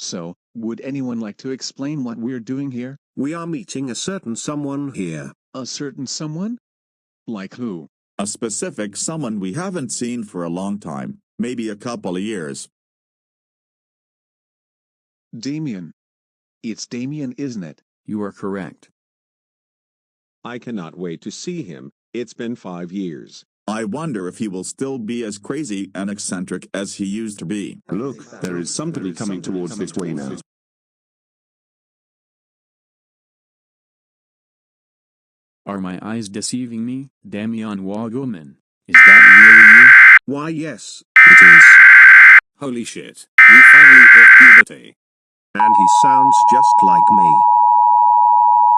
So, would anyone like to explain what we're doing here? We are meeting a certain someone here. A certain someone? Like who? A specific someone we haven't seen for a long time, maybe a couple of years. Damien. It's Damien, isn't it? You are correct. I cannot wait to see him. It's been 5 years. I wonder if he will still be as crazy and eccentric as he used to be. Look, there is somebody coming towards this way now. Are my eyes deceiving me, Damian Wagoman? Is that really you? Why, yes, It is. Holy shit, you finally hit puberty. and he sounds just like me.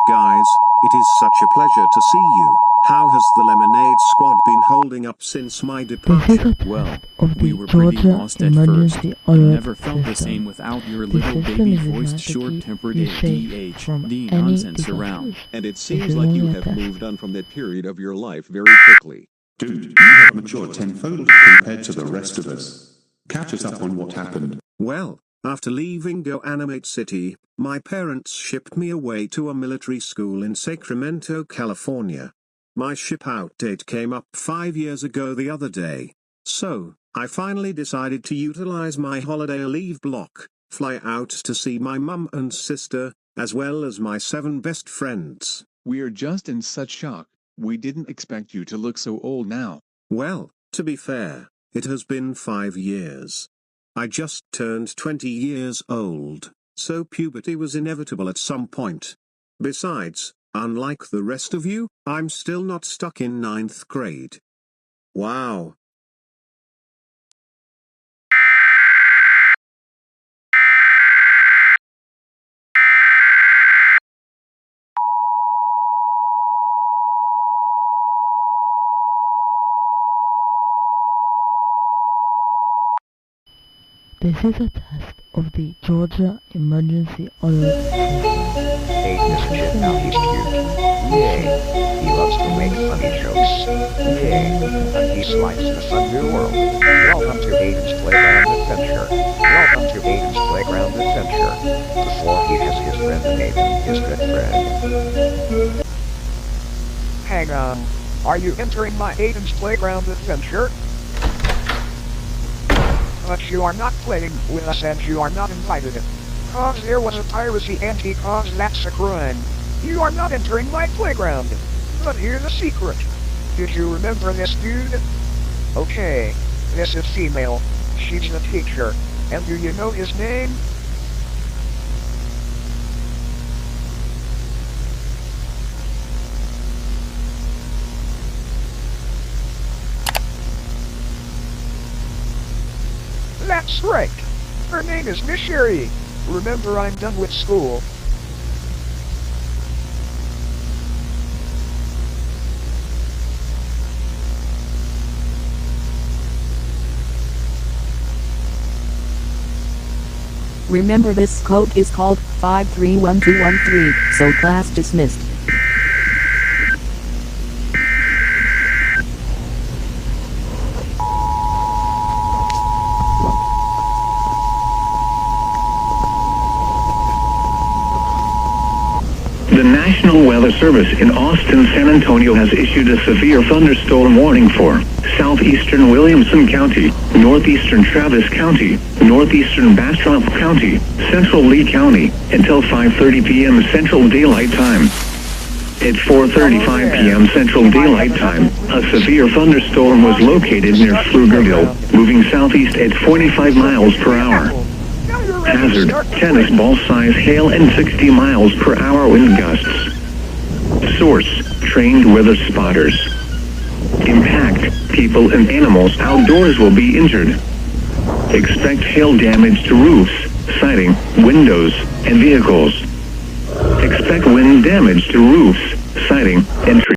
Guys, it is such a pleasure to see you. How has the Lemonade Squad been holding up since my This is departure? a test Well, of we the were pretty Georgia lost at first. Emergency I Alert never felt the System. same without your The little system baby is voiced designed to short-tempered keep you safe from ADHD any nonsense around. device. And it This seems is like you only a have test. moved on from that period of your life very quickly. Dude, you have matured tenfold compared to the rest of us. Catch us up on what happened. Well, after leaving Go Animate City, my parents shipped me away to a military school in Sacramento, California. My ship-out date came up 5 years ago the other day. So, I finally decided to utilize my holiday leave block, fly out to see my mum and sister, as well as my 7 best friends. We're just in such shock. We didn't expect you to look so old now. Well, to be fair, it has been 5 years. I just turned 20 years old, so puberty was inevitable at some point. Besides, unlike the rest of you, I'm still not stuck in 9th grade. Wow. This is a test of the Georgia Emergency Alert System. Ate this shit, now he's cute. Yay. He loves to make funny jokes. Yay. And he slides in a fun new world. Welcome to Aiden's Playground Adventure. Welcome to Aiden's Playground Adventure. Before he has his friend Aiden, his good friend. Hang on. Are you entering my Aiden's Playground Adventure? But you are not playing with us and you are not invited. Cause there was a piracy cause that's a crime. You are not entering my playground. But here's the secret. Did you remember this dude? Okay, this is female. She's the teacher. And do you know his name? That's right. Her name is Miss Sherry. Remember, I'm done with school. Remember, this code is called 531213, so class dismissed. The National Weather Service in Austin, San Antonio has issued a severe thunderstorm warning for southeastern Williamson County, northeastern Travis County, northeastern Bastrop County, central Lee County, until 5:30 p.m. Central Daylight Time. At 4:35 p.m. Central Daylight Time, a severe thunderstorm was located near Pflugerville, moving southeast at 45 miles per hour. Hazard, tennis ball size hail and 60 miles per hour wind gusts. Source, trained weather spotters. Impact, people and animals outdoors will be injured. Expect hail damage to roofs, siding, windows, and vehicles. Expect wind damage to roofs, siding, and trees.